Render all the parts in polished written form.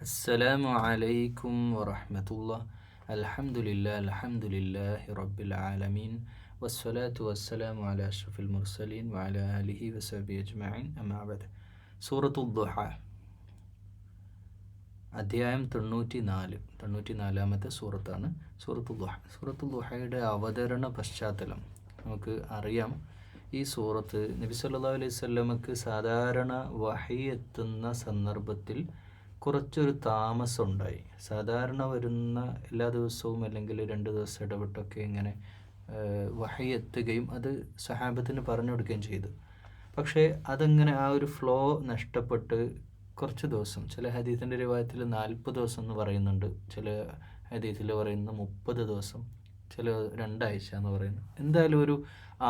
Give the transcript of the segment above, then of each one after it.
അസ്സലാമു അലൈക്കും വറഹ്മത്തുള്ളാഹി. അൽഹംദുലില്ലാഹി റബ്ബിൽ ആലമീൻ വസ്സലാത്തു വസ്സലാമു അലാ അഷ്റഫിൽ മുർസലീൻ വഅലാ ആലിഹി വസഹ്ബിഹി അജ്മഈൻ. അമ്മാ ബഅദ്. സൂറത്തുൽ ദുഹ, അധ്യായം 94 സൂറത്താണ് സൂറത്തുൽ ദുഹ. സൂറത്തുൽ ദുഹയുടെ അവതരണ പശ്ചാത്തലം നമുക്ക് അറിയാം. ഈ സൂറത്ത് നബി സല്ലല്ലാഹു അലൈഹി വസല്ലമക്ക് സാധാരണ വഹി എത്തുന്ന സന്ദർഭത്തിൽ കുറച്ചൊരു താമസം ഉണ്ടായി. സാധാരണ വരുന്ന എല്ലാ ദിവസവും അല്ലെങ്കിൽ 2 ദിവസം ഇടവിട്ടൊക്കെ ഇങ്ങനെ വഹി എത്തുകയും അത് സഹാബത്തിന് പറഞ്ഞു കൊടുക്കുകയും ചെയ്തു. പക്ഷേ അതങ്ങനെ ആ ഒരു ഫ്ലോ നഷ്ടപ്പെട്ട് കുറച്ച് ദിവസം, ചില ഹദീസിൻ്റെ റിവായത്തിൽ 40 ദിവസം എന്ന് പറയുന്നുണ്ട്, ചില ഹദീസിൽ പറയുന്ന 30 ദിവസം, ചില 2 ആഴ്ച എന്ന് പറയുന്നു. എന്തായാലും ഒരു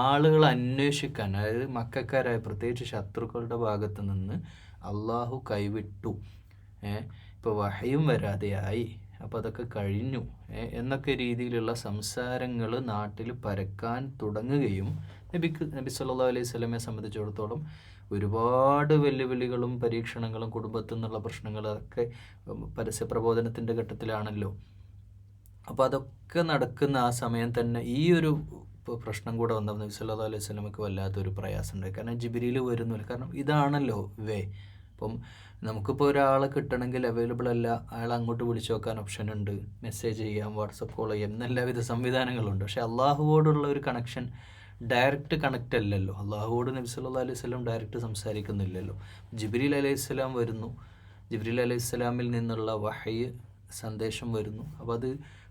ആളുകൾ അന്വേഷിക്കാൻ, അതായത് മക്കക്കാരായ പ്രത്യേകിച്ച് ശത്രുക്കളുടെ ഭാഗത്ത് നിന്ന് അള്ളാഹു കൈവിട്ടു, ഇപ്പോൾ വഹയും വരാതെയായി, അപ്പോൾ അതൊക്കെ കഴിഞ്ഞു എന്നൊക്കെ രീതിയിലുള്ള സംസാരങ്ങൾ നാട്ടിൽ പരക്കാൻ തുടങ്ങുകയും നബി സല്ലല്ലാഹു അലൈഹി വസല്ലമയെ സംബന്ധിച്ചിടത്തോളം ഒരുപാട് വെല്ലുവിളികളും പരീക്ഷണങ്ങളും കുടുംബത്തിൽ നിന്നുള്ള പ്രശ്നങ്ങളൊക്കെ പരസ്യ പ്രബോധനത്തിൻ്റെ ഘട്ടത്തിലാണല്ലോ. അപ്പോൾ അതൊക്കെ നടക്കുന്ന ആ സമയം തന്നെ ഈ ഒരു പ്രശ്നം കൂടെ വന്നപ്പോൾ നബി സല്ലല്ലാഹു അലൈഹി വസല്ലമക്ക് വല്ലാത്തൊരു പ്രയാസം ഉണ്ടായി. കാരണം ജിബ്രീൽ വരുന്നില്ല. കാരണം ഇതാണല്ലോ ഇപ്പം നമുക്കിപ്പോൾ ഒരാളെ കിട്ടണമെങ്കിൽ അവൈലബിൾ അല്ല, അയാൾ അങ്ങോട്ട് വിളിച്ചു നോക്കാൻ ഓപ്ഷൻ ഉണ്ട്, മെസ്സേജ് ചെയ്യാം, വാട്സപ്പ് കോൾ ചെയ്യാം, എന്നെല്ലാവിധ സംവിധാനങ്ങളുണ്ട്. പക്ഷേ അള്ളാഹുവോടുള്ള ഒരു കണക്ഷൻ ഡയറക്റ്റ് കണക്റ്റ് അല്ലല്ലോ. അള്ളാഹുവോട് നബി സല്ലല്ലാഹു അലൈഹി വസല്ലം ഡയറക്റ്റ് സംസാരിക്കുന്നില്ലല്ലോ. ജിബ്രീൽ അലൈഹിസ്സലാം വരുന്നു, ജിബ്രീൽ അലൈഹിസ്സലാമിൽ നിന്നുള്ള വഹയ് സന്ദേശം വരുന്നു. അപ്പോൾ അത്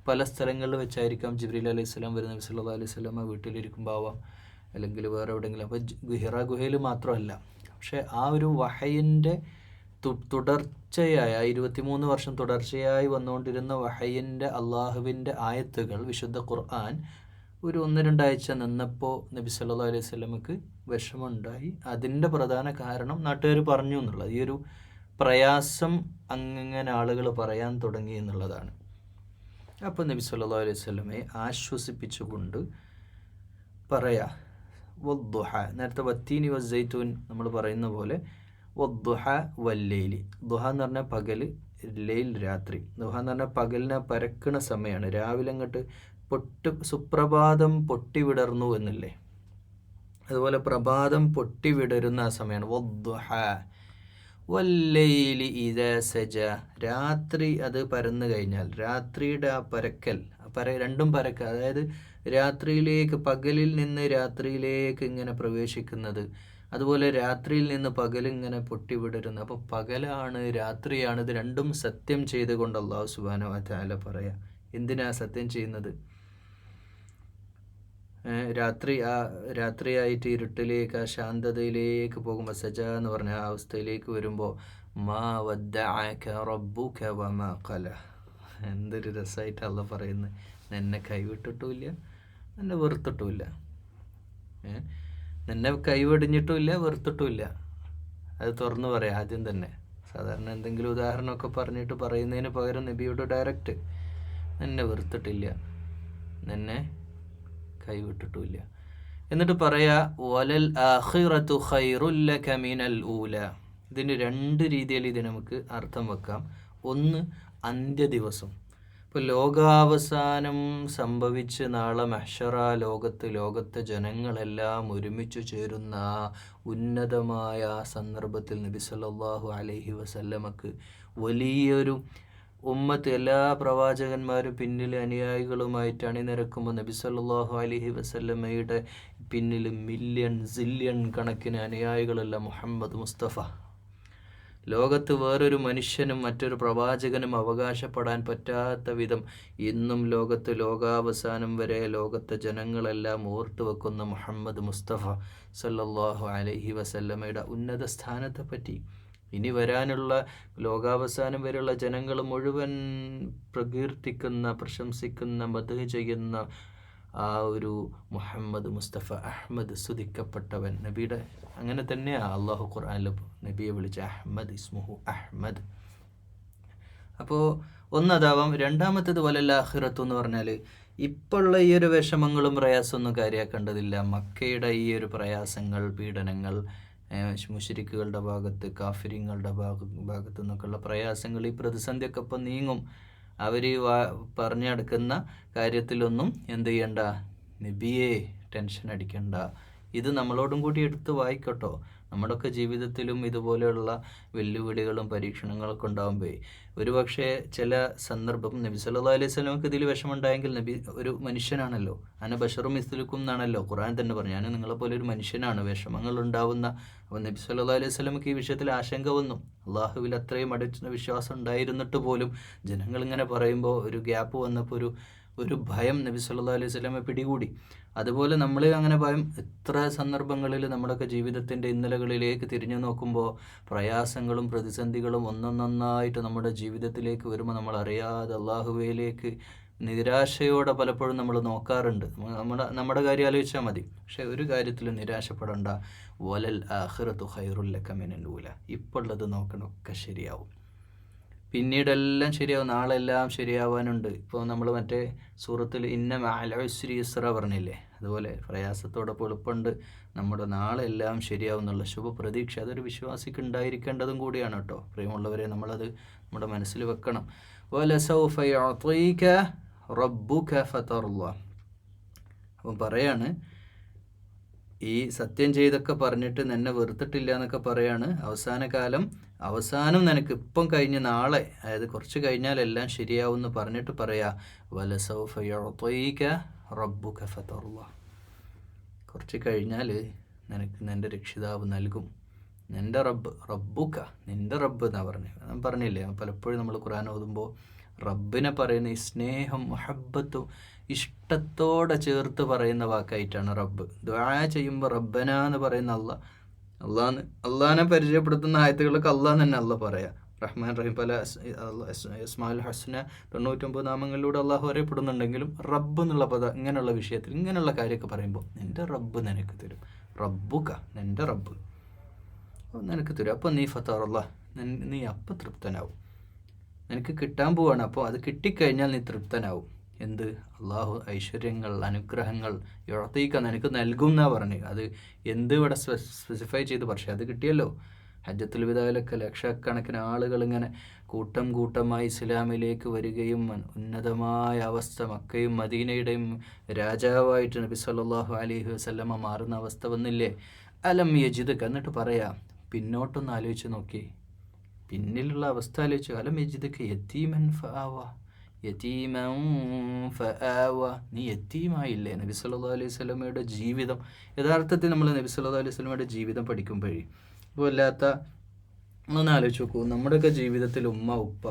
പല സ്ഥലങ്ങളിൽ വെച്ചായിരിക്കാം ജിബ്രീൽ അലൈഹിസ്സലാം വരുന്ന. നബി സല്ലല്ലാഹു അലൈഹി വസല്ലം വീട്ടിലിരിക്കുമ്പോൾ ആവാം, അല്ലെങ്കിൽ വേറെ എവിടെയെങ്കിലും. അപ്പോൾ ഹിറ ഗുഹയിൽ മാത്രമല്ല. പക്ഷേ ആ ഒരു വഹയിൻ്റെ തുടർച്ചയായ 23 വർഷം തുടർച്ചയായി വന്നുകൊണ്ടിരുന്ന വഹയിൻ്റെ അള്ളാഹുവിൻ്റെ ആയത്തുകൾ വിശുദ്ധ ഖുർആൻ ഒരു 1-2 ആഴ്ച നിന്നപ്പോൾ നബി സല്ലല്ലാഹു അലൈഹി വസല്ലമക്ക് വിഷമമുണ്ടായി. അതിൻ്റെ പ്രധാന കാരണം നാട്ടുകാർ പറഞ്ഞു എന്നുള്ളത്. ഈ ഒരു പ്രയാസം അങ്ങനെ ആളുകൾ പറയാൻ തുടങ്ങി എന്നുള്ളതാണ്. അപ്പോൾ നബി സല്ലല്ലാഹു അലൈഹി വസല്ലമയെ ആശ്വസിപ്പിച്ചുകൊണ്ട് പറയാ, വദ്ദുഹ, നേരത്തെ വത്തീനി വസ്സൈത്തൂൻ നമ്മൾ പറയുന്ന പോലെ, വദ്ദുഹ വല്ലൈലി. ദുഹ എന്ന് പറഞ്ഞാൽ പകൽ, ലൈൽ രാത്രി. ദുഹ എന്ന് പറഞ്ഞാൽ പകലിനെ പരക്കണ സമയമാണ്. രാവിലെ അങ്ങോട്ട് സുപ്രഭാതം പൊട്ടിവിടർന്നു എന്നല്ലേ, അതുപോലെ പ്രഭാതം പൊട്ടിവിടരുന്ന ആ സമയമാണ് വദ്ദുഹ. വല്ലൈലി ഇദാ സജ, രാത്രി അത് പരന്നു കഴിഞ്ഞാൽ, രാത്രിയുടെ ആ പരക്കൽ, രണ്ടും പരക്കൽ, അതായത് രാത്രിയിലേക്ക്, പകലിൽ നിന്ന് രാത്രിയിലേക്ക് ഇങ്ങനെ പ്രവേശിക്കുന്നത്, അതുപോലെ രാത്രിയിൽ നിന്ന് പകലിങ്ങനെ പൊട്ടിവിടരുന്നത്. അപ്പോൾ പകലാണ് രാത്രിയാണ്, ഇത് രണ്ടും സത്യം ചെയ്തുകൊണ്ട് അല്ലാഹു സുബ്ഹാനഹു വ തആല പറയാം. എന്തിനാ സത്യം ചെയ്യുന്നത്? രാത്രിയായിട്ട് ഇരുട്ടിലേക്ക്, ആ ശാന്തതയിലേക്ക് പോകുമ്പോൾ, സജ എന്ന് പറഞ്ഞ ആ അവസ്ഥയിലേക്ക് വരുമ്പോൾ, മാ വദ്ദഅക റബ്ബുക വമാ ഖല. എന്തൊരു രസമായിട്ട് അല്ലാഹു പറയുന്നത്. നിന്നെ കൈവിട്ടിട്ടുമില്ല, നിന്നെ വെറുത്തിട്ടുമില്ല, നിന്നെ കൈവെടിഞ്ഞിട്ടുമില്ല, വെറുത്തിട്ടുമില്ല. അത് തുറന്നു പറയാം ആദ്യം തന്നെ. സാധാരണ എന്തെങ്കിലും ഉദാഹരണമൊക്കെ പറഞ്ഞിട്ട് പറയുന്നതിന് പകരം നബിയോട് ഡയറക്റ്റ്, നിന്നെ വെറുത്തിട്ടില്ല, നിന്നെ കൈവിട്ടിട്ടുമില്ല. എന്നിട്ട് പറയാ, വലൽ ആഖിറതു ഖൈറുൽ ലക മിനൽ ഊല. ഇതിന് 2 രീതിയിൽ ഇത് നമുക്ക് അർത്ഥം വെക്കാം. ഒന്ന്, അന്ത്യദിവസം. ഇപ്പോൾ ലോകാവസാനം സംഭവിച്ച് നാളെ മഹ്ശറ, ലോകത്തെ ജനങ്ങളെല്ലാം ഒരുമിച്ച് ചേരുന്ന ആ ഉന്നതമായ ആ സന്ദർഭത്തിൽ നബി സല്ലല്ലാഹു അലൈഹി വസല്ലമക്ക് വലിയൊരു ഉമ്മത്ത്, എല്ലാ പ്രവാചകന്മാരും പിന്നിൽ അനുയായികളുമായിട്ട് അണിനിരക്കുമ്പോൾ നബി സല്ലല്ലാഹു അലൈഹി വസല്ലമയുടെ പിന്നിൽ മില്യൺ സില്യൺ കണക്കിന് അനുയായികളുള്ള മുഹമ്മദ് മുസ്തഫ. ലോകത്ത് വേറൊരു മനുഷ്യനും മറ്റൊരു പ്രവാചകനും അവകാശപ്പെടാൻ പറ്റാത്ത വിധം ഇന്നും ലോകാവസാനം വരെ ലോകത്തെ ജനങ്ങളെല്ലാം ഓർത്തു വെക്കുന്ന മുഹമ്മദ് മുസ്തഫ സല്ലല്ലാഹു അലൈഹി വസല്ലമയുടെ ഉന്നത സ്ഥാനത്തെ പറ്റി, ഇനി വരാനുള്ള ലോകാവസാനം വരെയുള്ള ജനങ്ങൾ മുഴുവൻ പ്രകീർത്തിക്കുന്ന, പ്രശംസിക്കുന്ന, മദ്ഹ് ചെയ്യുന്ന ആ ഒരു മുഹമ്മദ് മുസ്തഫ, അഹ്മദ്, സ്തുതിക്കപ്പെട്ടവൻ, നബിയുടെ അങ്ങനെ തന്നെയാണ് അള്ളാഹു ഖുർആനിൽ നബിയെ വിളിച്ച അഹ്മദ്, ഇസ്മുഹു അഹ്മദ്. അപ്പോൾ ഒന്നതാവാം. രണ്ടാമത്തേത് വലൽ ആഖിറത്തു എന്ന് പറഞ്ഞാൽ, ഇപ്പോഴുള്ള ഈ ഒരു വിഷമങ്ങളും പ്രയാസമൊന്നും കാര്യമാക്കേണ്ടതില്ല. മക്കയുടെ ഈ ഒരു പ്രയാസങ്ങൾ, പീഡനങ്ങൾ, മുശ്രിക്കുകളുടെ ഭാഗത്ത്, കാഫിര്യങ്ങളുടെ ഭാഗത്തു നിന്നൊക്കെയുള്ള പ്രയാസങ്ങൾ, ഈ പ്രതിസന്ധിയൊക്കെ ഇപ്പം നീങ്ങും. അവർ പറഞ്ഞെടുക്കുന്ന കാര്യത്തിലൊന്നും എന്ത് ചെയ്യണ്ട, നബിയെ ടെൻഷൻ അടിക്കണ്ട. ഇത് നമ്മളോടും കൂടി എടുത്ത് വായിക്കട്ടോ. നമ്മുടെയൊക്കെ ജീവിതത്തിലും ഇതുപോലെയുള്ള വെല്ലുവിളികളും പരീക്ഷണങ്ങളൊക്കെ ഉണ്ടാകുമ്പോൾ ഒരുപക്ഷെ ചില സന്ദർഭം, നബി സല്ലല്ലാഹു അലൈഹി വസല്ലമക്ക് ഇതിൽ വിഷമമുണ്ടായെങ്കിൽ, നബി ഒരു മനുഷ്യനാണല്ലോ, അന ബശറും മിസ്ലുക്കും എന്നാണല്ലോ ഖുർആൻ തന്നെ പറഞ്ഞു. ഞാൻ നിങ്ങളെപ്പോലെ ഒരു മനുഷ്യനാണ്, വിഷമങ്ങൾ ഉണ്ടാവുന്ന. അപ്പോൾ നബി സല്ലല്ലാഹു അലൈഹി വസല്ലമക്ക് ഈ വിഷയത്തിൽ ആശങ്ക വന്നു. അള്ളാഹുവിൽ അത്രയും അടിച്ച വിശ്വാസം ഉണ്ടായിരുന്നിട്ട് പോലും ജനങ്ങളിങ്ങനെ പറയുമ്പോൾ ഒരു ഗ്യാപ്പ് വന്നപ്പോൾ ഒരു ഭയം നബി സല്ലല്ലാഹു അലൈഹി വസല്ലമയെ പിടികൂടി. അതുപോലെ നമ്മൾ അങ്ങനെ ഭയം എത്ര സന്ദർഭങ്ങളിൽ നമ്മുടെയൊക്കെ ജീവിതത്തിൻ്റെ ഇന്നലകളിലേക്ക് തിരിഞ്ഞു നോക്കുമ്പോൾ പ്രയാസങ്ങളും പ്രതിസന്ധികളും ഒന്നൊന്നായിട്ട് നമ്മുടെ ജീവിതത്തിലേക്ക് വരുമ്പോൾ നമ്മൾ അറിയാതെ അള്ളാഹുവയിലേക്ക് നിരാശയോടെ പലപ്പോഴും നമ്മൾ നോക്കാറുണ്ട്. നമ്മുടെ കാര്യം ആലോചിച്ചാൽ മതി. പക്ഷേ ഒരു കാര്യത്തിലും നിരാശപ്പെടേണ്ട. വലൽ ആഖിറത്തു ഖൈറുൽ ലക മിനൽ ഊല. ഇപ്പോൾ ഉള്ളത് നോക്കണമൊക്കെ ശരിയാവും, പിന്നീടെല്ലാം ശരിയാവും, നാളെ എല്ലാം ശരിയാവാനുണ്ട്. ഇപ്പോൾ നമ്മൾ മറ്റേ സൂറത്തിൽ ഇന്ന മഅൽ ഉസ്രി യുസ്റ പറഞ്ഞില്ലേ, അതുപോലെ പ്രയാസത്തോടൊപ്പം എളുപ്പമുണ്ട്, നമ്മുടെ നാളെ എല്ലാം ശരിയാവും എന്നുള്ള ശുഭപ്രതീക്ഷ അതൊരു വിശ്വാസിക്ക് ഉണ്ടായിരിക്കേണ്ടതും കൂടിയാണ് കേട്ടോ. പ്രിയമുള്ളവരെ, നമ്മളത് നമ്മുടെ മനസ്സിൽ വെക്കണം. വലസൗഫ യുഅ്തീക റബ്ബുക ഫതർള. അപ്പം പറയാണ്, ഈ സത്യം ചെയ്തൊക്കെ പറഞ്ഞിട്ട് നിന്നെ വെറുത്തിട്ടില്ല എന്നൊക്കെ പറയാണ്. അവസാനം നിനക്ക് ഇപ്പം കഴിഞ്ഞ് നാളെ, അതായത് കുറച്ച് കഴിഞ്ഞാൽ എല്ലാം ശരിയാവും എന്ന് പറഞ്ഞിട്ട് പറയാ, വലസൗഫ യുഅ്തീക റബ്ബുക ഫതർള. കുറച്ച് കഴിഞ്ഞാൽ നിനക്ക് നിൻ്റെ രക്ഷിതാവ് നൽകും. നിൻ്റെ റബ്ബുക, നിൻ്റെ റബ്ബ് എന്നാ ഞാൻ പറഞ്ഞില്ലേ, പലപ്പോഴും നമ്മൾ ഖുർആൻ ഓതുമ്പോൾ റബ്ബിനെ പറയുന്ന ഈ സ്നേഹം, മുഹബ്ബത്തും ഇഷ്ടത്തോടെ ചേർത്ത് പറയുന്ന വാക്കായിട്ടാണ് റബ്ബ്. ദുആ ചെയ്യുമ്പോൾ റബ്ബന എന്ന് പറയുന്ന അള്ളാഹിനെ പരിചയപ്പെടുത്തുന്ന ആയത്തുകളൊക്കെ അള്ളാഹ് തന്നെ പറയാം. റഹ്മാൻ റഹീം, പല ഇസ്മാഉൽ ഹസ്ന 99 നാമങ്ങളിലൂടെ അള്ളാഹു അറിയപ്പെടുന്നുണ്ടെങ്കിലും റബ്ബ് എന്നുള്ള പദം ഇങ്ങനെയുള്ള വിഷയത്തിൽ ഇങ്ങനെയുള്ള കാര്യമൊക്കെ പറയുമ്പോൾ നിൻ്റെ റബ്ബ് നിനക്ക് തരും. റബ്ബുക, നിൻ്റെ റബ്ബ് നിനക്ക് തരും. അപ്പോൾ നീ ഫതർള, നീ അപ്പം തൃപ്തനാവും. നിനക്ക് കിട്ടാൻ പോവാണ്, അപ്പോൾ അത് കിട്ടിക്കഴിഞ്ഞാൽ നീ തൃപ്തനാവും. എന്ത്? അള്ളാഹു ഐശ്വര്യങ്ങൾ, അനുഗ്രഹങ്ങൾ യുഅ്തീക നിനക്ക് നൽകും എന്നാണ് പറഞ്ഞു. അത് എന്ത് ഇവിടെ സ്പെസിഫൈ ചെയ്ത്, പക്ഷേ അത് കിട്ടിയല്ലോ. ഹജ്ജത്തുൽ വിദായിലൊക്കെ ലക്ഷക്കണക്കിന് ആളുകൾ ഇങ്ങനെ കൂട്ടമായി ഇസ്ലാമിലേക്ക് വരികയും ഉന്നതമായ അവസ്ഥ, മക്കയും മദീനയുടെയും രാജാവായിട്ട് നബി സല്ലല്ലാഹു അലൈഹി വസല്ലമ മാറുന്ന അവസ്ഥ വന്നില്ലേ? അലം യജിദ്ക. എന്നിട്ട് പറയാം, പിന്നോട്ടൊന്ന് ആലോചിച്ച് നോക്കി, പിന്നിലുള്ള അവസ്ഥ ആലോചിച്ചു. അലം യജിദ്ക യതീമൻ ഫആവ, നീ യതീമായില്ലേ? നബി സല്ലല്ലാഹു അലൈഹി വസല്ലമയുടെ ജീവിതം, യഥാർത്ഥത്തിൽ നമ്മൾ നബി സല്ലല്ലാഹു അലൈഹി വസല്ലമയുടെ ജീവിതം പഠിക്കുമ്പോഴേ വല്ലാത്ത ഒന്ന് ആലോചിച്ച് നോക്കൂ. നമ്മുടെയൊക്കെ ജീവിതത്തിൽ ഉമ്മ ഉപ്പ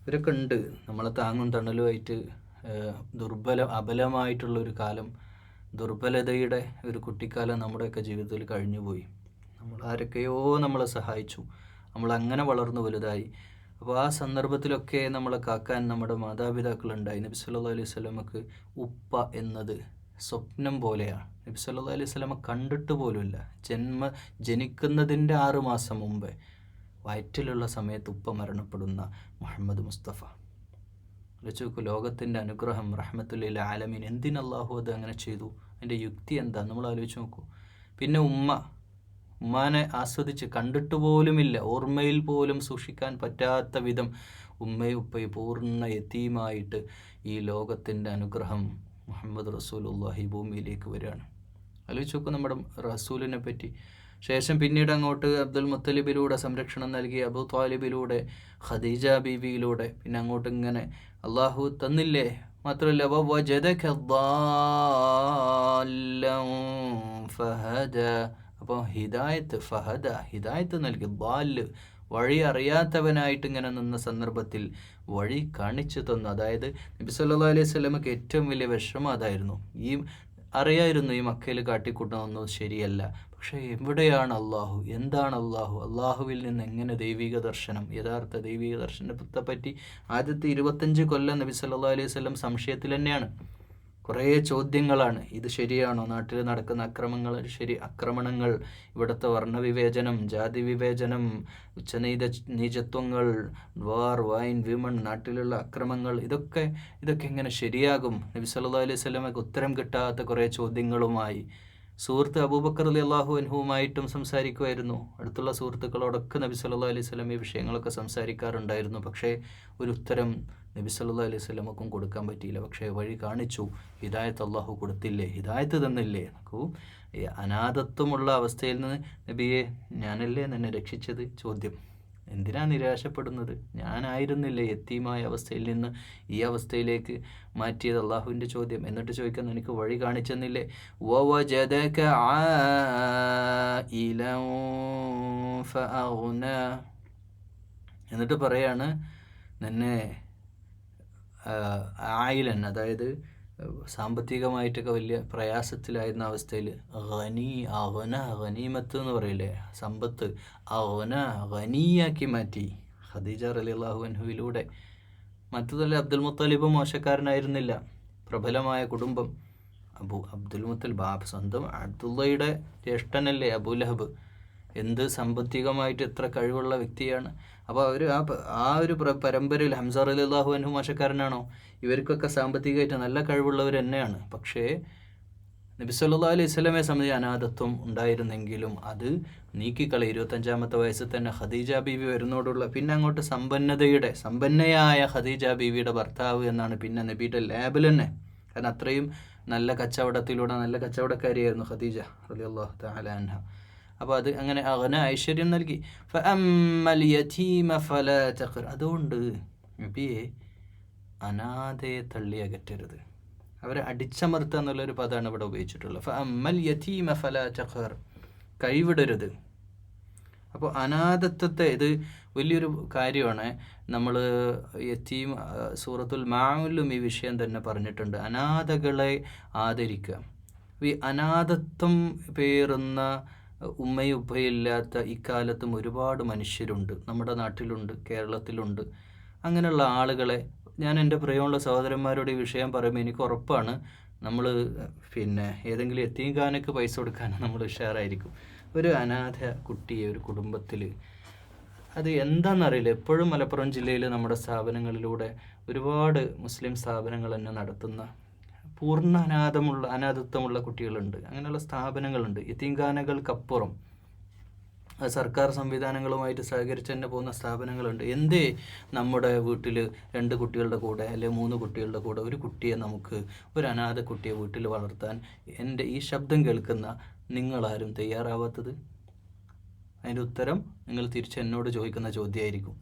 ഇവരൊക്കെ ഉണ്ട്, നമ്മളെ താങ്ങും തണലുമായിട്ട്. അബലമായിട്ടുള്ളൊരു കാലം, ദുർബലതയുടെ ഒരു കുട്ടിക്കാലം നമ്മുടെയൊക്കെ ജീവിതത്തിൽ കഴിഞ്ഞുപോയി. നമ്മൾ ആരൊക്കെയോ നമ്മളെ സഹായിച്ചു, നമ്മളങ്ങനെ വളർന്നു വലുതായി. അപ്പോൾ ആ സന്ദർഭത്തിലൊക്കെ നമ്മളെ കാക്കാൻ നമ്മുടെ മാതാപിതാക്കളുണ്ടായി. നബി സല്ലല്ലാഹു അലൈഹി വസല്ലമക്ക് ഉപ്പ എന്നത് സ്വപ്നം പോലെയാണ്. നബി സല്ലല്ലാഹു അലൈഹി വസല്ലമ കണ്ടിട്ട് പോലുമില്ല. ജനിക്കുന്നതിൻ്റെ 6 മാസം മുമ്പേ വയറ്റിലുള്ള സമയത്ത് ഉപ്പ മരണപ്പെടുന്ന മുഹമ്മദ് മുസ്തഫ. ചോദിക്കൂ, ലോകത്തിൻ്റെ അനുഗ്രഹം, റഹ്മത്തുൽ ആലമീൻ, എന്തിനല്ലാഹു അത് അങ്ങനെ ചെയ്തു? അതിൻ്റെ യുക്തി എന്താ? നമ്മൾ ആലോചിച്ച് നോക്കൂ. പിന്നെ ഉമ്മാനെ ആസ്വദിച്ച് കണ്ടിട്ട് പോലുമില്ല, ഓർമ്മയിൽ പോലും സൂക്ഷിക്കാൻ പറ്റാത്ത വിധം ഉമ്മയും ഉപ്പയും പൂർണ്ണ യതീമായിട്ട് ഈ ലോകത്തിൻ്റെ അനുഗ്രഹം മുഹമ്മദ് റസൂലുള്ളാഹി ഭൂമിയിലേക്ക് വരികയാണ്. ആലോചിച്ച് നോക്കും നമ്മുടെ റസൂലിനെ പറ്റി. ശേഷം പിന്നീട് അങ്ങോട്ട് അബ്ദുൽ മുത്തലിബിലൂടെ സംരക്ഷണം നൽകി, അബൂ ത്വാലിബിലൂടെ, ഖദീജ ബീവിയിലൂടെ, പിന്നെ അങ്ങോട്ട് ഇങ്ങനെ അള്ളാഹു തന്നില്ലേ. മാത്രമല്ല വവജദക ضالًا فهدى. അപ്പോൾ ഹിദായത്ത് നൽകി. ബാല്, വഴി അറിയാത്തവനായിട്ട് ഇങ്ങനെ നിന്ന സന്ദർഭത്തിൽ വഴി കാണിച്ചു തന്നു. അതായത് നബി സല്ലല്ലാഹു അലൈഹി വസല്ലമക്ക് ഏറ്റവും വലിയ വിഷമം അതായിരുന്നു. അറിയായിരുന്നു ഈ മക്കയിൽ കാട്ടിക്കൂട്ടുന്നതൊന്നും ശരിയല്ല. പക്ഷേ എവിടെയാണ് അള്ളാഹു? എന്താണ് അള്ളാഹു? അള്ളാഹുവിൽ നിന്ന് എങ്ങനെ ദൈവിക ദർശനം, യഥാർത്ഥ ദൈവിക ദർശനത്തെ പറ്റി ആദ്യത്തെ 25 കൊല്ലം നബി സല്ലല്ലാഹു അലൈഹി വസല്ലം സംശയത്തിൽ തന്നെയാണ്. കുറേ ചോദ്യങ്ങളാണ്. ഇത് ശരിയാണോ? നാട്ടിൽ നടക്കുന്ന ആക്രമണങ്ങൾ, ഇവിടുത്തെ വർണ്ണവിവേചനം, ജാതി വിവേചനം, നീചത്വങ്ങൾ, വാർ, വൈൻ, വിമൺ, നാട്ടിലുള്ള അക്രമങ്ങൾ, ഇതൊക്കെ എങ്ങനെ ശരിയാകും? നബി സല്ലല്ലാഹു അലൈഹി വസല്ലമക്ക് ഉത്തരം കിട്ടാത്ത കുറേ ചോദ്യങ്ങളുമായി സുഹൃത്ത് അബൂബക്കർ റളിയല്ലാഹു അൻഹുവുമായിട്ടും സംസാരിക്കുമായിരുന്നു. അടുത്തുള്ള സുഹൃത്തുക്കളോടൊക്കെ നബി സല്ലല്ലാഹു അലൈഹി വസല്ലം ഈ വിഷയങ്ങളൊക്കെ സംസാരിക്കാറുണ്ടായിരുന്നു. പക്ഷേ ഒരു ഉത്തരം നബി സല്ലല്ലാഹു അലൈഹി വസല്ലമക്കും കൊടുക്കാൻ പറ്റിയില്ല. പക്ഷേ വഴി കാണിച്ചു. ഹിദായത്ത് അള്ളാഹു കൊടുത്തില്ലേ, ഹിദായത്ത് തന്നില്ലേ. നോക്കൂ, ഈ അനാഥത്വമുള്ള അവസ്ഥയിൽ നിന്ന് നബിയെ ഞാനല്ലേ നിന്നെ രക്ഷിച്ചത്. ചോദ്യം, എന്തിനാ നിരാശപ്പെടുന്നത്? ഞാനായിരുന്നില്ലേ യത്തീമായ അവസ്ഥയിൽ നിന്ന് ഈ അവസ്ഥയിലേക്ക് മാറ്റിയത്? അള്ളാഹുവിൻ്റെ ചോദ്യം. എന്നിട്ട് ചോദിക്കാൻ എനിക്ക് വഴി കാണിച്ചെന്നില്ലേ? വവജദക ആയിലൻ ഫഅഗ്ന. എന്നിട്ട് പറയാണ് നിന്നെ ആയിലൻ, അതായത് സാമ്പത്തികമായിട്ടൊക്കെ വലിയ പ്രയാസത്തിലായിരുന്ന അവസ്ഥയിൽ ഗനീമത്ത് എന്ന് പറയില്ലേ, സമ്പത്ത്, ഗനിയാക്കി മാറ്റി ഖദീജ റളിയല്ലാഹു അൻഹുവിലൂടെ. മറ്റതല്ല, അബ്ദുൽ മുത്തലിബ് മോശക്കാരനായിരുന്നില്ല, പ്രബലമായ കുടുംബം. അബ്ദുൽ മുത്തലിബ് സ്വന്തം അബ്ദുള്ളയുടെ ജ്യേഷ്ഠനല്ലേ അബൂലഹബ്. എന്ത് സാമ്പത്തികമായിട്ട് എത്ര കഴിവുള്ള വ്യക്തിയാണ്. അപ്പോൾ അവർ ആ ഒരു പരമ്പരയിൽ ഹംസ റളിയല്ലാഹു അൻഹു മോശക്കാരനാണോ? ഇവർക്കൊക്കെ സാമ്പത്തികമായിട്ട് നല്ല കഴിവുള്ളവർ തന്നെയാണ്. പക്ഷേ നബി സല്ലല്ലാഹു അലൈഹി വസല്ലമയെ സംബന്ധിച്ച് അനാഥത്വം ഉണ്ടായിരുന്നെങ്കിലും അത് നീക്കിക്കളി. 25-ാമത്തെ വയസ്സിൽ തന്നെ ഖദീജ ബീവി വരുന്നതോടുള്ള പിന്നെ അങ്ങോട്ട് സമ്പന്നയായ ഖദീജ ബീവിയുടെ ഭർത്താവ് എന്നാണ് പിന്നെ നബിയുടെ ലാബിൽ തന്നെ. കാരണം അത്രയും നല്ല കച്ചവടക്കാരിയായിരുന്നു ഖദീജ റളിയല്ലാഹു തആല അൻഹ. അപ്പോൾ അത് അങ്ങനെ ഐശ്വര്യം നൽകി. ഫഅമ്മൽ യതീമ ഫലാ തഖർ. അതുകൊണ്ട് നബിയെ അനാഥയെ തള്ളി അകറ്റരുത്, അവരെ അടിച്ചമർത്തുക എന്നുള്ളൊരു പദമാണ് ഇവിടെ ഉപയോഗിച്ചിട്ടുള്ളത്. ഫഅമ്മൽ യതീമ ഫലാ തഖർ, കൈവിടരുത്. അപ്പോൾ അനാഥത്വത്തെ, ഇത് വലിയൊരു കാര്യമാണ്. നമ്മൾ യതീം സൂറത്തുൽ മാഉനിലും ഈ വിഷയം തന്നെ പറഞ്ഞിട്ടുണ്ട്. അനാഥകളെ ആദരിക്കുക. ഈ അനാഥത്വം പേറുന്ന ഉമ്മയും ഉപ്പയില്ലാത്ത ഇക്കാലത്തും ഒരുപാട് മനുഷ്യരുണ്ട്, നമ്മുടെ നാട്ടിലുണ്ട്, കേരളത്തിലുണ്ട്. അങ്ങനെയുള്ള ആളുകളെ ഞാൻ എൻ്റെ പ്രിയമുള്ള സഹോദരന്മാരോട് ഈ വിഷയം പറയുമ്പോൾ എനിക്ക് ഉറപ്പാണ് നമ്മൾ പിന്നെ ഏതെങ്കിലും യതീംഖാനയ്ക്ക് പൈസ കൊടുക്കാൻ നമ്മൾ ഉഷാറായിരിക്കും. ഒരു അനാഥ കുട്ടിയെ ഒരു കുടുംബത്തിൽ, അത് എന്താണെന്നറിയില്ല. എപ്പോഴും മലപ്പുറം ജില്ലയിൽ നമ്മുടെ സ്ഥാപനങ്ങളിലൂടെ ഒരുപാട് മുസ്ലിം സ്ഥാപനങ്ങൾ തന്നെ നടത്തുന്ന പൂർണ്ണ അനാഥത്വമുള്ള കുട്ടികളുണ്ട്. അങ്ങനെയുള്ള സ്ഥാപനങ്ങളുണ്ട്. യതീംഖാനകൾക്കപ്പുറം സർക്കാർ സംവിധാനങ്ങളുമായിട്ട് സഹകരിച്ച് തന്നെ പോകുന്ന സ്ഥാപനങ്ങളുണ്ട്. എന്തേ നമ്മുടെ വീട്ടിൽ 2 കുട്ടികളുടെ കൂടെ അല്ലെങ്കിൽ 3 കുട്ടികളുടെ കൂടെ ഒരു കുട്ടിയെ, നമുക്ക് ഒരു അനാഥ കുട്ടിയെ വീട്ടിൽ വളർത്താൻ എൻ്റെ ഈ ശബ്ദം കേൾക്കുന്ന നിങ്ങളാരും തയ്യാറാവാത്തത്? അതിൻ്റെ ഉത്തരം നിങ്ങൾ തിരിച്ച് എന്നോട് ചോദിക്കുന്ന ചോദ്യമായിരിക്കും,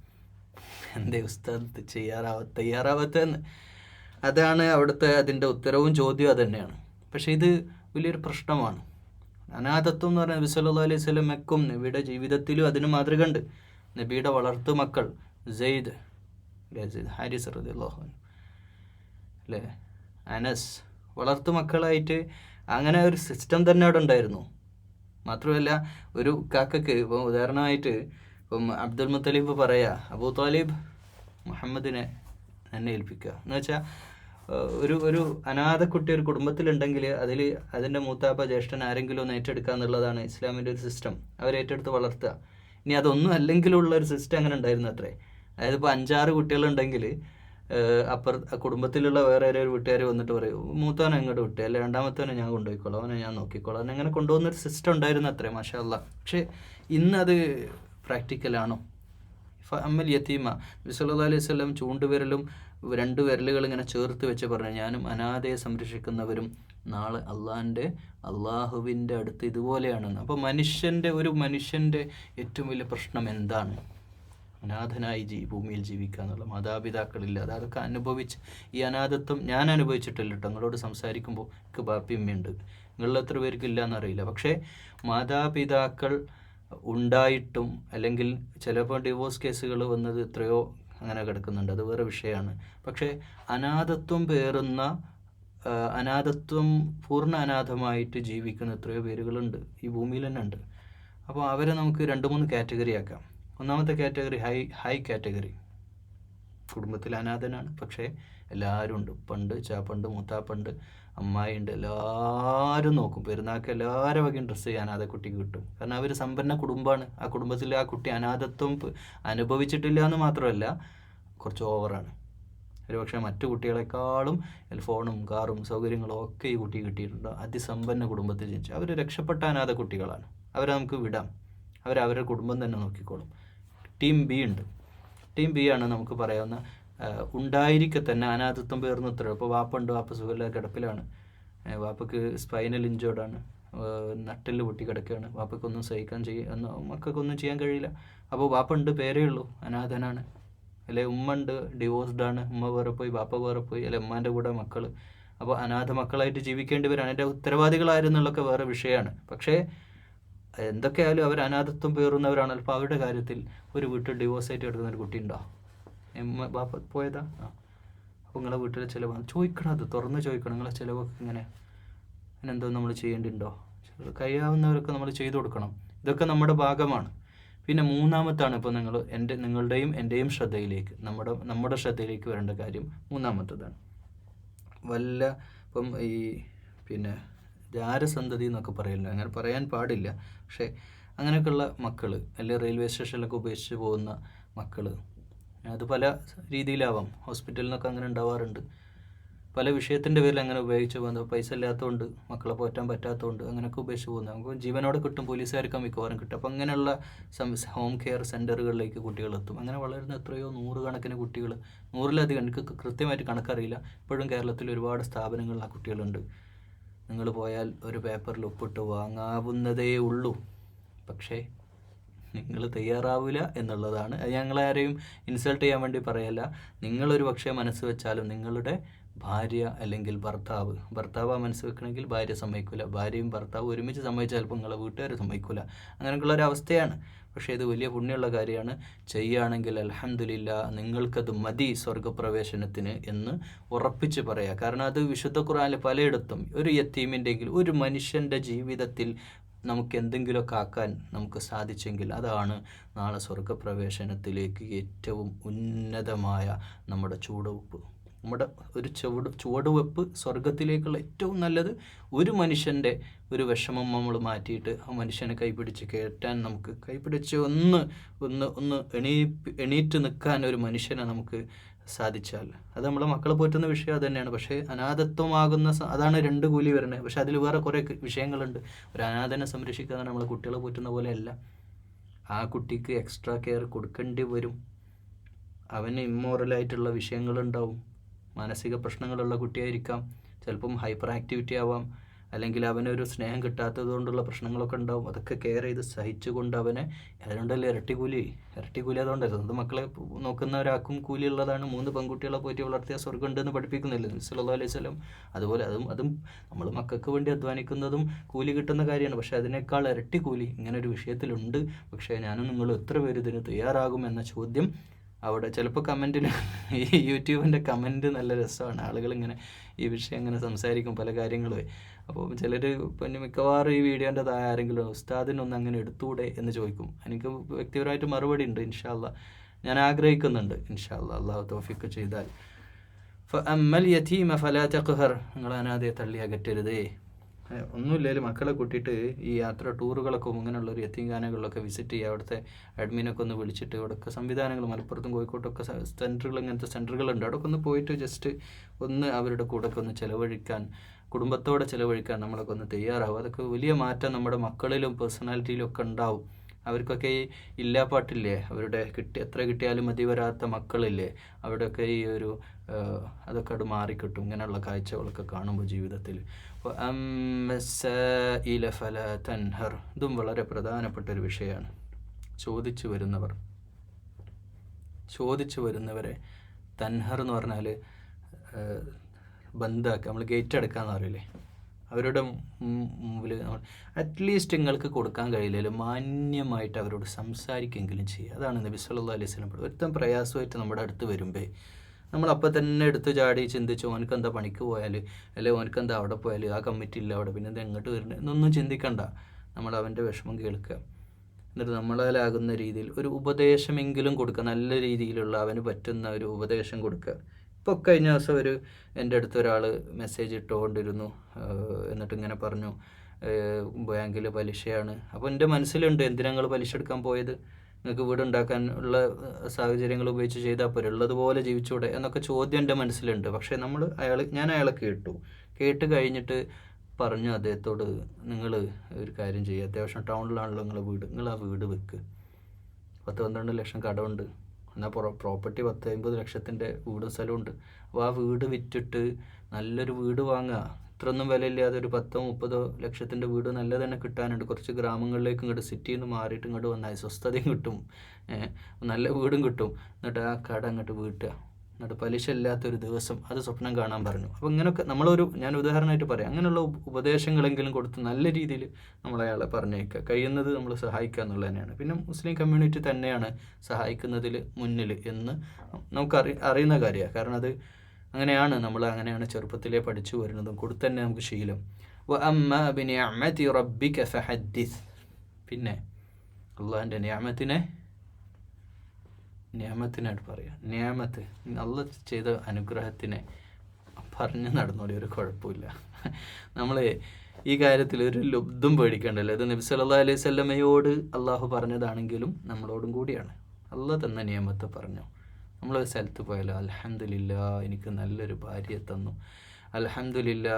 എന്തേ ഉസ്താദ് തയ്യാറാവാത്തതെന്ന്. അതാണ് അവിടുത്തെ അതിൻ്റെ ഉത്തരവും ചോദ്യവും അത് തന്നെയാണ്. പക്ഷേ ഇത് വലിയൊരു പ്രശ്നമാണ്. അനാഥത്വം എന്ന് പറഞ്ഞാൽ നബി സല്ലല്ലാഹു അലൈഹി വസല്ലമക്കും നബിയുടെ ജീവിതത്തിലും അതിന് മാതൃക ഉണ്ട്. നബിയുടെ വളർത്തു മക്കൾ സെയ്ദ് ഹാരിസ് റളിയല്ലാഹു അൻഹു അല്ലേ, അനസ്, വളർത്തു മക്കളായിട്ട് അങ്ങനെ ഒരു സിസ്റ്റം തന്നെ അവിടെ ഉണ്ടായിരുന്നു. മാത്രമല്ല ഒരു കാക്കക്ക് ഇപ്പം ഉദാഹരണമായിട്ട് ഇപ്പം അബ്ദുൽ മുത്തലിബ് പറയാ, അബൂ താലിബ് മുഹമ്മദിനെ എന്നെ ഏൽപ്പിക്കുക എന്ന് വെച്ചാൽ ഒരു അനാഥക്കുട്ടി ഒരു കുടുംബത്തിലുണ്ടെങ്കിൽ അതിൻ്റെ മൂത്താപ്പ ജ്യേഷ്ഠൻ ആരെങ്കിലും ഒന്ന് ഏറ്റെടുക്കുക എന്നുള്ളതാണ് ഇസ്ലാമിൻ്റെ ഒരു സിസ്റ്റം. അവരേറ്റെടുത്ത് വളർത്തുക. ഇനി അതൊന്നും അല്ലെങ്കിലുള്ള ഒരു സിസ്റ്റം അങ്ങനെ ഉണ്ടായിരുന്നു അത്രേ. അതായത് ഇപ്പോൾ 5-6 കുട്ടികളുണ്ടെങ്കിൽ കുടുംബത്തിലുള്ള വേറെ ഒരു വീട്ടുകാർ വന്നിട്ട് പറയും, മൂത്തവനെ ഇങ്ങോട്ട് വിട്ടേ, അല്ലെ രണ്ടാമത്തവനെ ഞാൻ കൊണ്ടുപോയിക്കോളാം, അവനെ ഞാൻ നോക്കിക്കോളാം, അങ്ങനെ കൊണ്ടുപോകുന്നൊരു സിസ്റ്റം ഉണ്ടായിരുന്നു അത്രേ. മാഷാ അല്ലാ. പക്ഷേ ഇന്നത് പ്രാക്ടിക്കലാണോ? അമ്മൽ യതീമ, നബി സല്ലല്ലാഹു അലൈഹി വസല്ലം ചൂണ്ടുവിരലും 2 വിരലുകൾ ഇങ്ങനെ ചേർത്ത് വെച്ച് പറഞ്ഞു, ഞാനും അനാഥയെ സംരക്ഷിക്കുന്നവരും നാളെ അള്ളാഹുവിൻ്റെ അടുത്ത് ഇതുപോലെയാണെന്ന്. അപ്പോൾ ഒരു മനുഷ്യൻ്റെ ഏറ്റവും വലിയ പ്രശ്നം എന്താണ്? അനാഥനായി ഭൂമിയിൽ ജീവിക്കുക എന്നുള്ള, മാതാപിതാക്കളില്ല. അതൊക്കെ അനുഭവിച്ച്, ഈ അനാഥത്വം ഞാൻ അനുഭവിച്ചിട്ടില്ല കേട്ടോ. നിങ്ങളോട് സംസാരിക്കുമ്പോൾ എനിക്ക് ബാപ്പിയമ്മയുണ്ട്, നിങ്ങളിൽ എത്ര പേർക്ക് ഇല്ല എന്നറിയില്ല. പക്ഷേ മാതാപിതാക്കൾ ഉണ്ടായിട്ടും, അല്ലെങ്കിൽ ചിലപ്പോൾ ഡിവോഴ്സ് കേസുകൾ വന്നത് എത്രയോ അങ്ങനെ കിടക്കുന്നുണ്ട്, അത് വേറെ വിഷയമാണ്. പക്ഷേ അനാഥത്വം പൂർണ്ണ അനാഥമായിട്ട് ജീവിക്കുന്ന എത്രയോ പേരുകളുണ്ട് ഈ ഭൂമിയിൽ തന്നെ ഉണ്ട്. അപ്പോൾ അവരെ നമുക്ക് 2-3 കാറ്റഗറി ആക്കാം. ഒന്നാമത്തെ കാറ്റഗറി ഹൈ കാറ്റഗറി, കുടുംബത്തിൽ അനാഥനാണ്, പക്ഷേ എല്ലാവരും ഉണ്ട്. ചാപ്പണ്ട്, മൂത്താപ്പണ്ട്, അമ്മായിണ്ട്, എല്ലാവരും നോക്കും. പെരുന്നാൾക്ക് എല്ലാവരും വകയും ഡ്രസ്സ് ചെയ്യാൻ അനാഥ കുട്ടിക്ക് കിട്ടും. കാരണം അവർ സമ്പന്ന കുടുംബമാണ്. ആ കുടുംബത്തിൽ ആ കുട്ടി അനാഥത്വം അനുഭവിച്ചിട്ടില്ല എന്ന് മാത്രമല്ല, കുറച്ച് ഓവറാണ്. ഒരു പക്ഷേ മറ്റു കുട്ടികളെക്കാളും ഫോണും കാറും സൗകര്യങ്ങളും ഒക്കെ ഈ കുട്ടി കിട്ടിയിട്ടുണ്ട്. അതിസമ്പന്ന കുടുംബത്തിൽ ജനിച്ചു. അവർ രക്ഷപ്പെട്ട അനാഥ കുട്ടികളാണ്. അവരെ നമുക്ക് വിടാം, അവരവരുടെ കുടുംബം തന്നെ നോക്കിക്കോളും. ടീം ബി ഉണ്ട്. ടീം ബി ആണ് നമുക്ക് പറയാവുന്ന ഉണ്ടായിരിക്കെ തന്നെ അനാഥത്വം പേർന്നത്ര. ഇപ്പോൾ വാപ്പുണ്ട്, വാപ്പ സുഖമില്ല കിടപ്പിലാണ്, വാപ്പക്ക് സ്പൈനൽ ഇഞ്ചേർഡാണ്, നട്ടെല്ല് പൊട്ടി കിടക്കുകയാണ്, വാപ്പക്കൊന്നും മക്കൾക്കൊന്നും ചെയ്യാൻ കഴിയില്ല. അപ്പോൾ വാപ്പുണ്ട്, പേരേ ഉള്ളൂ, അനാഥനാണ്. അല്ലെ ഉമ്മ ഉണ്ട്, ഡിവോഴ്സ്ഡാണ്, ഉമ്മ വേറെ പോയി വാപ്പ വേറെ പോയി, അല്ലെ ഉമ്മാൻ്റെ കൂടെ മക്കൾ. അപ്പോൾ അനാഥ മക്കളായിട്ട് ജീവിക്കേണ്ടി വരും. അതിൻ്റെ ഉത്തരവാദികളായിരുന്നുള്ളൊക്കെ വേറെ വിഷയമാണ്. പക്ഷേ എന്തൊക്കെയായാലും അവർ അനാഥത്വം പേറുന്നവരാണ്. അപ്പോൾ അവരുടെ കാര്യത്തിൽ ഒരു വീട്ടിൽ ഡിവോഴ്സായിട്ട് കിടക്കുന്ന ഒരു കുട്ടി ഉണ്ടോ? ബാപ്പ പോയതാ. അപ്പോൾ നിങ്ങളെ വീട്ടിലെ ചിലവ് ചോദിക്കണം, അത് തുറന്ന് ചോദിക്കണം. നിങ്ങളെ ചിലവൊക്കെ ഇങ്ങനെ എന്തോ നമ്മൾ ചെയ്യേണ്ടിണ്ടോ? കഴിയാവുന്നവരൊക്കെ നമ്മൾ ചെയ്തു കൊടുക്കണം. ഇതൊക്കെ നമ്മുടെ ഭാഗമാണ്. പിന്നെ മൂന്നാമത്താണ് ഇപ്പോൾ നിങ്ങളുടെയും എൻ്റെയും ശ്രദ്ധയിലേക്ക്, നമ്മുടെ ശ്രദ്ധയിലേക്ക് വരേണ്ട കാര്യം മൂന്നാമത്തതാണ്. ഇപ്പം ഈ ജാരസന്തതി എന്നൊക്കെ പറയില്ല, അങ്ങനെ പറയാൻ പാടില്ല. പക്ഷേ അങ്ങനെയൊക്കെയുള്ള മക്കൾ, അല്ലെങ്കിൽ റെയിൽവേ സ്റ്റേഷനിലൊക്കെ ഉപേക്ഷിച്ച് പോകുന്ന മക്കൾ, അത് പല രീതിയിലാവാം. ഹോസ്പിറ്റലിൽ നിന്നൊക്കെ അങ്ങനെ ഉണ്ടാവാറുണ്ട്. പല വിഷയത്തിൻ്റെ പേരിൽ അങ്ങനെ ഉപയോഗിച്ച് പോകുന്നത്. പൈസ ഇല്ലാത്തതുകൊണ്ട്, മക്കളെ പോറ്റാൻ പറ്റാത്തതുകൊണ്ട് അങ്ങനെയൊക്കെ ഉപേക്ഷിച്ച് പോകുന്നത്. നമുക്ക് ജീവനോടെ കിട്ടും, പോലീസുകാർക്ക് മിക്കവാറും കിട്ടും. അപ്പോൾ അങ്ങനെയുള്ള ഹോം കെയർ സെൻ്ററുകളിലേക്ക് കുട്ടികളെത്തും. അങ്ങനെ വളരുന്ന എത്രയോ നൂറുകണക്കിന് കുട്ടികൾ, നൂറിലധികം, എനിക്ക് കൃത്യമായിട്ട് കണക്കറിയില്ല. ഇപ്പോഴും കേരളത്തിൽ ഒരുപാട് സ്ഥാപനങ്ങളിൽ ആ കുട്ടികളുണ്ട്. നിങ്ങൾ പോയാൽ ഒരു പേപ്പറിൽ ഒപ്പിട്ട് വാങ്ങാവുന്നതേ ഉള്ളൂ. പക്ഷേ നിങ്ങൾ തയ്യാറാവില്ല എന്നുള്ളതാണ്. ഞങ്ങളാരെയും ഇൻസൾട്ട് ചെയ്യാൻ വേണ്ടി പറയല്ല. നിങ്ങളൊരു പക്ഷേ മനസ്സ് വെച്ചാലും നിങ്ങളുടെ ഭാര്യ അല്ലെങ്കിൽ ഭർത്താവ് ആ മനസ്സ് വെക്കണമെങ്കിൽ ഭാര്യ സമ്മതിക്കില്ല. ഭാര്യയും ഭർത്താവും ഒരുമിച്ച് സമ്മതിച്ചാൽ ചിലപ്പോൾ നിങ്ങളെ വീട്ടുകാർ സമ്മതിക്കില്ല. അങ്ങനെയൊക്കെയുള്ള ഒരു അവസ്ഥയാണ്. പക്ഷേ ഇത് വലിയ പുണ്യമുള്ള കാര്യമാണ്. ചെയ്യുകയാണെങ്കിൽ അൽഹംദുലില്ലാ, നിങ്ങൾക്കത് മതി സ്വർഗപ്രവേശനത്തിന് എന്ന് ഉറപ്പിച്ച് പറയാം. കാരണം അത് വിശുദ്ധ ഖുർആനിൽ പലയിടത്തും ഒരു യത്തീമിൻ്റെങ്കിലും ഒരു മനുഷ്യൻ്റെ ജീവിതത്തിൽ നമുക്ക് എന്തെങ്കിലുമൊക്കെ ആക്കാൻ നമുക്ക് സാധിച്ചെങ്കിൽ അതാണ് നാളെ സ്വർഗപ്രവേശനത്തിലേക്ക് ഏറ്റവും ഉന്നതമായ നമ്മുടെ ചുവടുവെപ്പ്. നമ്മുടെ ഒരു ചുവടുവെപ്പ് സ്വർഗത്തിലേക്കുള്ള ഏറ്റവും നല്ലത്. ഒരു മനുഷ്യൻ്റെ ഒരു വിഷമം നമ്മൾ മാറ്റിയിട്ട് ആ മനുഷ്യനെ കൈപിടിച്ച് കയറ്റാൻ, നമുക്ക് കൈപിടിച്ച് ഒന്ന് എണീറ്റ് നിൽക്കാൻ ഒരു മനുഷ്യനെ നമുക്ക് സാധിച്ചാൽ, അത് നമ്മളെ മക്കളെ പോറ്റുന്ന വിഷയം അത് തന്നെയാണ്. പക്ഷേ അനാഥത്വമാകുന്ന അതാണ് 2 കൂലി വരുന്നത്. പക്ഷേ അതിൽ വേറെ കുറേ വിഷയങ്ങളുണ്ട്. ഒരു അനാഥനെ സംരക്ഷിക്കുക നമ്മൾ കുട്ടികളെ പോറ്റുന്ന പോലെയല്ല. ആ കുട്ടിക്ക് എക്സ്ട്രാ കെയർ കൊടുക്കേണ്ടി വരും. അവന് ഇമ്മോറലായിട്ടുള്ള വിഷയങ്ങളുണ്ടാവും. മാനസിക പ്രശ്നങ്ങളുള്ള കുട്ടിയായിരിക്കാം, ചിലപ്പം ഹൈപ്പർ ആക്ടിവിറ്റി ആവാം, അല്ലെങ്കിൽ അവനൊരു സ്നേഹം കിട്ടാത്തത് കൊണ്ടുള്ള പ്രശ്നങ്ങളൊക്കെ ഉണ്ടാവും. അതൊക്കെ കെയർ ചെയ്ത് സഹിച്ചുകൊണ്ട് അവനെ, അതുകൊണ്ടല്ലേ ഇരട്ടി കൂലി അതുകൊണ്ടല്ലോ. അത് മക്കളെ നോക്കുന്ന ഒരാൾക്കും കൂലി ഉള്ളതാണ്. 3 പെൺകുട്ടികളെ പോയിട്ട് വളർത്തിയ സ്വർഗ്ഗം ഉണ്ടെന്ന് പഠിപ്പിക്കുന്നില്ല നബി സല്ലല്ലാഹു അലൈഹി വസല്ലം. അതുപോലെ അതും നമ്മൾ മക്കൾക്ക് വേണ്ടി അധ്വാനിക്കുന്നതും കൂലി കിട്ടുന്ന കാര്യമാണ്. പക്ഷേ അതിനേക്കാൾ ഇരട്ടി കൂലി ഇങ്ങനെ ഒരു വിഷയത്തിലുണ്ട്. പക്ഷേ ഞാനും നിങ്ങൾ എത്ര പേര് ഇതിന് തയ്യാറാകുമെന്ന ചോദ്യം അവിടെ ചിലപ്പോൾ കമൻറ്റിൽ, ഈ യൂട്യൂബിൻ്റെ കമൻറ്റ് നല്ല രസമാണ്. ആളുകളിങ്ങനെ ഈ വിഷയം അങ്ങനെ സംസാരിക്കും പല കാര്യങ്ങളും. അപ്പോൾ ചിലർ പിന്നെ മിക്കവാറും ഈ വീഡിയോൻ്റെ താഴെ ആരെങ്കിലും ഉസ്താദിനൊന്ന് അങ്ങനെ എടുത്തൂടെ എന്ന് ചോദിക്കും. എനിക്ക് വ്യക്തിപരമായിട്ട് മറുപടി ഉണ്ട്. ഇൻഷാ അല്ലാഹ് ഞാൻ ആഗ്രഹിക്കുന്നുണ്ട്. ഇൻഷാ അല്ലാഹ് അള്ളാഹു തൗഫീഖ് ചെയ്താൽ. ഫഅമ്മൽ യതീമ ഫലാ തഖ്ഹർ, നിങ്ങൾ അനാഥയെ തള്ളി അകറ്റരുതേ. ഒന്നുമില്ലെങ്കിലും മക്കളെ കൂട്ടിയിട്ട് ഈ യാത്ര ടൂറുകളൊക്കെ ഇങ്ങനെയുള്ളൊരു യത്തീംഖാനകളിലൊക്കെ വിസിറ്റ് ചെയ്യുക. അവിടുത്തെ അഡ്മിനൊക്കെ ഒന്ന് വിളിച്ചിട്ട്, ഇവിടെയൊക്കെ സംവിധാനങ്ങൾ മലപ്പുറത്തും കോഴിക്കോട്ടൊക്കെ ഇങ്ങനത്തെ സെൻറ്ററുകളുണ്ട്. അവിടെയൊക്കെ ഒന്ന് പോയിട്ട് ജസ്റ്റ് ഒന്ന് അവരുടെ കൂടെയൊക്കെ ഒന്ന് ചിലവഴിക്കാൻ, കുടുംബത്തോടെ ചിലവഴിക്കാൻ നമ്മളൊക്കെ ഒന്ന് തയ്യാറാവും. അതൊക്കെ വലിയ മാറ്റം നമ്മുടെ മക്കളിലും പേഴ്സണാലിറ്റിയിലും ഒക്കെ ഉണ്ടാവും. അവർക്കൊക്കെ ഈ ഇല്ലാപ്പാട്ടില്ലേ, അവരുടെ എത്ര കിട്ടിയാലും മതി വരാത്ത മക്കളില്ലേ, അവിടെയൊക്കെ ഈ ഒരു അതൊക്കെ അത് മാറിക്കിട്ടും ഇങ്ങനെയുള്ള കാഴ്ചകളൊക്കെ കാണുമ്പോൾ ജീവിതത്തിൽ. ഇതും വളരെ പ്രധാനപ്പെട്ടൊരു വിഷയമാണ്. ചോദിച്ചു വരുന്നവരെ തൻഹർ എന്ന് പറഞ്ഞാൽ ബന്ധാക്കുക, നമ്മൾ ഗേറ്റ് അടക്കാന്ന് പറയില്ലേ, അവരുടെ മുമ്പിൽ അറ്റ്ലീസ്റ്റ് നിങ്ങൾക്ക് കൊടുക്കാൻ കഴിയില്ലെങ്കിലും മാന്യമായിട്ട് അവരോട് സംസാരിക്കെങ്കിലും ചെയ്യുക. അതാണ് നബി സല്ലല്ലാഹു അലൈഹി വസല്ലം. ഒരുത്തം പ്രയാസമായിട്ട് നമ്മുടെ അടുത്ത് വരുമ്പോൾ നമ്മളപ്പം തന്നെ എടുത്ത് ചാടി ചിന്തിച്ചു ഓനക്കെന്താ പണിക്ക് പോയാൽ, അല്ലെങ്കിൽ ഓനക്കെന്താ അവിടെ പോയാൽ, ആ കമ്മിറ്റി ഇല്ല അവിടെ, പിന്നെ ഇത് എങ്ങോട്ട് വരുന്നത് എന്നൊന്നും ചിന്തിക്കണ്ട. നമ്മൾ അവൻ്റെ വിഷമം കേൾക്കുക. എന്നിട്ട് നമ്മളാലാകുന്ന രീതിയിൽ ഒരു ഉപദേശമെങ്കിലും കൊടുക്കുക. നല്ല രീതിയിലുള്ള അവന് പറ്റുന്ന ഒരു ഉപദേശം കൊടുക്കുക. ഇപ്പോൾ കഴിഞ്ഞ ദിവസം എൻ്റെ അടുത്ത് ഒരാൾ മെസ്സേജ് ഇട്ടുകൊണ്ടിരുന്നു. എന്നിട്ട് ഇങ്ങനെ പറഞ്ഞു, ബാങ്കിൽ പലിശയാണ്. അപ്പോൾ എൻ്റെ മനസ്സിലുണ്ട് എന്തിനാ നിങ്ങൾ പലിശ എടുക്കാൻ പോയത്, നിങ്ങൾക്ക് വീടുണ്ടാക്കാൻ ഉള്ള സാഹചര്യങ്ങൾ ഉപയോഗിച്ച് ചെയ്താൽ പോരെ, ഉള്ളതുപോലെ ജീവിച്ചൂടെ എന്നൊക്കെ ചോദ്യം എൻ്റെ മനസ്സിലുണ്ട്. പക്ഷേ ഞാൻ അയാളെ കേട്ട് കഴിഞ്ഞിട്ട് പറഞ്ഞു അദ്ദേഹത്തോട്, നിങ്ങൾ ഒരു കാര്യം ചെയ്യുക, അത്യാവശ്യം ടൗണിലാണല്ലോ നിങ്ങളെ വീട്, നിങ്ങൾ ആ വീട് വെക്ക്, 10-12 ലക്ഷം കടമുണ്ട്, എന്നാൽ പ്രോപ്പർട്ടി 10-50 ലക്ഷത്തിൻ്റെ വീടും സ്ഥലമുണ്ട്. അപ്പോൾ ആ വീട് വിറ്റിട്ട് നല്ലൊരു വീട് വാങ്ങുക. ഇത്രയൊന്നും വിലയില്ലാതെ ഒരു 10-30 ലക്ഷത്തിൻ്റെ വീട് നല്ല തന്നെ കിട്ടാനുണ്ട്. കുറച്ച് ഗ്രാമങ്ങളിലേക്ക് ഇങ്ങോട്ട് സിറ്റിയിൽ നിന്ന് മാറിയിട്ട് ഇങ്ങോട്ട് വന്നാൽ സ്വസ്ഥതയും കിട്ടും, നല്ല വീടും കിട്ടും. എന്നിട്ട് ആ കട അങ്ങോട്ട് വീട്ടുക, എന്നിട്ട് പലിശ ഇല്ലാത്തൊരു ദിവസം അത് സ്വപ്നം കാണാൻ പറഞ്ഞു. അപ്പോൾ ഇങ്ങനെയൊക്കെ ഞാൻ ഉദാഹരണമായിട്ട് പറയാം, അങ്ങനെയുള്ള ഉപദേശങ്ങളെങ്കിലും കൊടുത്ത് നല്ല രീതിയിൽ നമ്മളയാളെ പറഞ്ഞേക്കുക, കഴിയുന്നത് നമ്മൾ സഹായിക്കുക എന്നുള്ളത് തന്നെയാണ്. പിന്നെ മുസ്ലിം കമ്മ്യൂണിറ്റി തന്നെയാണ് സഹായിക്കുന്നതിൽ മുന്നിൽ എന്ന് നമുക്ക് അറിയുന്ന കാര്യമാണ്. കാരണം അത് അങ്ങനെയാണ് ചെറുപ്പത്തിലേ പഠിച്ചു വരുന്നതും കൊടുത്തന്നെ നമുക്ക് ശീലം. വഅമ്മാ ബിനിഅമതി റബ്ബിക ഫഹദ്ദിസ്, പിന്നെ അള്ളാഹിൻ്റെ നിയമത്തിനായിട്ട് പറയാം. നിയമത്ത് അള്ളാഹ് ചെയ്ത അനുഗ്രഹത്തിനെ പറഞ്ഞ് നടന്നോളി, ഒരു കുഴപ്പമില്ല. നമ്മൾ ഈ കാര്യത്തിൽ ഒരു ലുബ്ധും പേടിക്കണ്ടല്ലോ. ഇത് നബി സല്ലല്ലാഹു അലൈഹി വസല്ലമയോട് അള്ളാഹു പറഞ്ഞതാണെങ്കിലും നമ്മളോടും കൂടിയാണ്. അള്ളാഹ് തന്ന നിയമത്തെ പറഞ്ഞു. നമ്മളൊരു സ്ഥലത്ത് പോയാലോ, അൽഹംദുലില്ലാ എനിക്ക് നല്ലൊരു ഭാര്യയെ തന്നു, അൽഹംദുലില്ലാ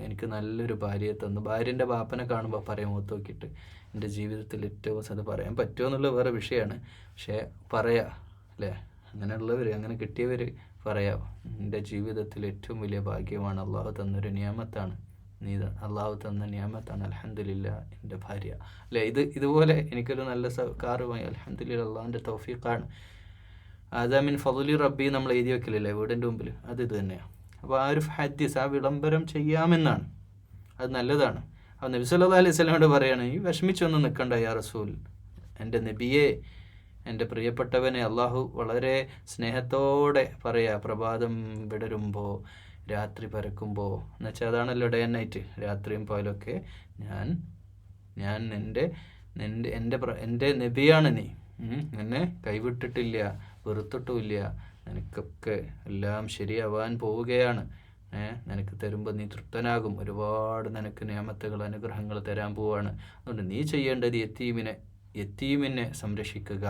എനിക്ക് നല്ലൊരു ഭാര്യയെ തന്നു. ഭാര്യൻ്റെ ബാപ്പനെ കാണുമ്പോൾ പറയാം, മുഖത്ത് നോക്കിയിട്ട് എൻ്റെ ജീവിതത്തിൽ ഏറ്റവും അത് പറയാൻ പറ്റുമോ എന്നുള്ളത് വേറെ വിഷയമാണ്. പക്ഷേ പറയാം അല്ലേ, അങ്ങനെ കിട്ടിയവർ പറയാം, എൻ്റെ ജീവിതത്തിൽ ഏറ്റവും വലിയ ഭാഗ്യമാണ്, അള്ളാഹു തന്നൊരു നിയമത്താണ്, അള്ളാഹു തന്ന നിയമത്താണ്, അൽഹംദുലില്ലാ എൻ്റെ ഭാര്യ അല്ലേ. ഇതുപോലെ എനിക്കൊരു നല്ല കാറ് വാങ്ങി, അൽഹംദുലില്ലാ അള്ളാഹിൻ്റെ തൗഫീഖാണ്. ആദാമിൻ ഫളുലി റബ്ബി നമ്മൾ എഴുതി വെക്കലില്ലേ വീടിൻ്റെ മുമ്പിൽ, ഇത് തന്നെയാണ്. അപ്പോൾ ആ ഒരു ഹദീസ്, ആ വിളംബരം ചെയ്യാമെന്നാണ്, അത് നല്ലതാണ്. അപ്പോൾ നബി സല്ലല്ലാഹു അലൈഹി വസല്ലമയോട് പറയാണ്, ഈ വിഷമിച്ചൊന്നും നിൽക്കണ്ട യാ റസൂൽ, എൻ്റെ നബിയെ, എൻ്റെ പ്രിയപ്പെട്ടവനെ. അള്ളാഹു വളരെ സ്നേഹത്തോടെ പറയാ, പ്രഭാതം വിടരുമ്പോൾ, രാത്രി പരക്കുമ്പോൾ, എന്നുവെച്ചാൽ അതാണല്ലോ ഡേ ആൻഡ് നൈറ്റ്, രാത്രിയും പകലൊക്കെ ഞാൻ എൻ്റെ നബിയാണ് നീ, എന്നെ കൈവിട്ടിട്ടില്ല, വെറുത്തിട്ടുമില്ല, നിനക്കൊക്കെ എല്ലാം ശരിയാവാൻ പോവുകയാണ്, നിനക്ക് തരുമ്പോൾ നീ തൃപ്തനാകും, ഒരുപാട് നിനക്ക് നിയമത്തുകൾ അനുഗ്രഹങ്ങൾ തരാൻ പോവാണ്. അതുകൊണ്ട് നീ ചെയ്യേണ്ടത് യത്തീമിനെ സംരക്ഷിക്കുക,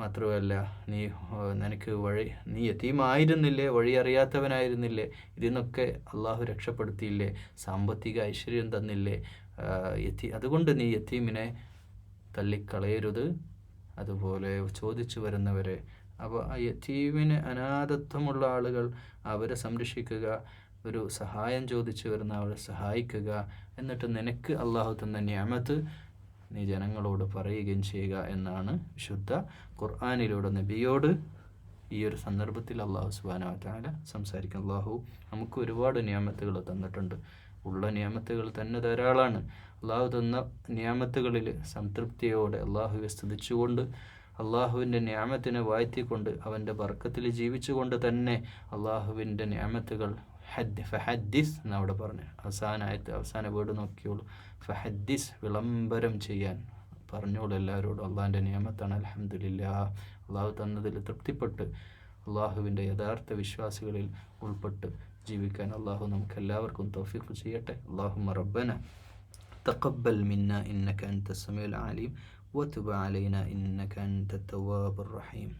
മാത്രമല്ല നീ യത്തീമായിരുന്നില്ലേ, വഴി അറിയാത്തവനായിരുന്നില്ലേ, ഇതിന്നൊക്കെ അള്ളാഹു രക്ഷപ്പെടുത്തിയില്ലേ, സാമ്പത്തിക ഐശ്വര്യം തന്നില്ലേ, അതുകൊണ്ട് നീ യത്തീമിനെ തള്ളിക്കളയരുത്, അതുപോലെ ചോദിച്ചു വരുന്നവരെ. അപ്പോൾ ആ യത്തീമിന് അനാഥത്വമുള്ള ആളുകൾ, അവരെ സംരക്ഷിക്കുക, ഒരു സഹായം ചോദിച്ചു വരുന്ന അവരെ സഹായിക്കുക, എന്നിട്ട് നിനക്ക് അള്ളാഹു തന്ന നിഅമത്ത് നീ ജനങ്ങളോട് പറയുകയും ചെയ്യുക എന്നാണ് വിശുദ്ധ ഖുർആനിലൂടെ നബിയോട് ഈ ഒരു സന്ദർഭത്തിൽ അള്ളാഹു സുബ്ഹാനഹു വ തആല സംസാരിക്കും. അള്ളാഹു നമുക്ക് ഒരുപാട് നിഅമത്തുകൾ തന്നിട്ടുണ്ട്, ഉള്ള നിഅമത്തുകൾ തന്നെ ധാരാളമാണ്. അള്ളാഹു തന്ന നിഅമത്തുകളിൽ സംതൃപ്തിയോടെ അള്ളാഹുവെ സ്തുതിച്ചുകൊണ്ട്, അള്ളാഹുവിൻ്റെ നിഅമത്തിനെ വാഴ്ത്തിക്കൊണ്ട്, അവൻ്റെ ബർക്കത്തിൽ ജീവിച്ചുകൊണ്ട് തന്നെ അള്ളാഹുവിൻ്റെ നിഅമത്തുകൾ ഫഹദ്ദിസ് എന്നവിടെ പറഞ്ഞു. അവസാന വേർഡ് നോക്കിയോളൂ, ഫഹദ്ദിസ്, വിളംബരം ചെയ്യാൻ പറഞ്ഞോളൂ എല്ലാവരോടും. അള്ളാഹിൻ്റെ നിയമത്താണ്, അൽഹംദുലില്ലാ. അള്ളാഹു തന്നതിൽ തൃപ്തിപ്പെട്ട് അള്ളാഹുവിൻ്റെ യഥാർത്ഥ വിശ്വാസികളിൽ ഉൾപ്പെട്ട് ജീവിക്കാൻ അള്ളാഹു നമുക്ക് എല്ലാവർക്കും തൗഫീഖ് ചെയ്യട്ടെ. അല്ലാഹുമ്മ റബ്ബന തഖബ്ബൽ മിന്നാ ഇന്നക അൻത സമീഉൽ അലീം വതുബ് അലൈനാ ഇന്നക അൻത തവ്വാബുർ റഹീം.